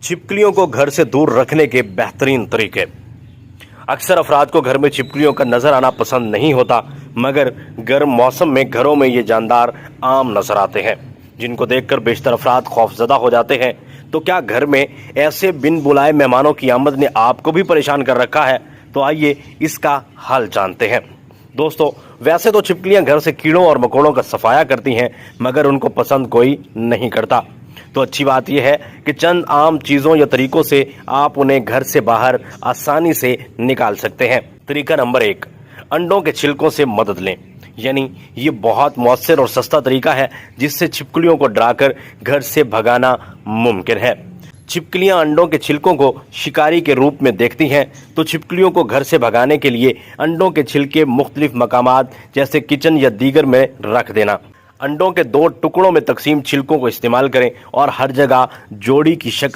छिपकलियों को घर से दूर रखने के बेहतरीन तरीके। अक्सर अफराद को घर में छिपकलियों का नजर आना पसंद नहीं होता, मगर गर्म मौसम में घरों में ये जानदार आम नजर आते हैं, जिनको देखकर बेशतर अफराद खौफजदा हो जाते हैं। तो क्या घर में ऐसे बिन बुलाए मेहमानों की आमद ने आपको भी परेशान कर रखा है? तो आइए इसका हल जानते हैं। दोस्तों, वैसे तो छिपकलियां घर से कीड़ों और मकोड़ों का सफाया करती हैं, मगर उनको पसंद कोई नहीं करता। तो अच्छी बात यह है कि चंद आम चीजों या तरीकों से आप उन्हें घर से बाहर आसानी से निकाल सकते हैं। तरीका नंबर 1, अंडों के छिलकों से मदद लें। यानी ये बहुत मौसर और सस्ता तरीका है जिससे छिपकलियों को डराकर घर से भगाना मुमकिन है। छिपकलियां अंडों के छिलकों को शिकारी के रूप में देखती हैं, तो छिपकलियों को घर से भगाने के लिए अंडों के छिलके मुख्तलिफ मकामात जैसे किचन या दीगर में रख देना। अंडों के 2 टुकड़ों में तकसीम छिलकों को इस्तेमाल करें और हर जगह जोड़ी की शक्ल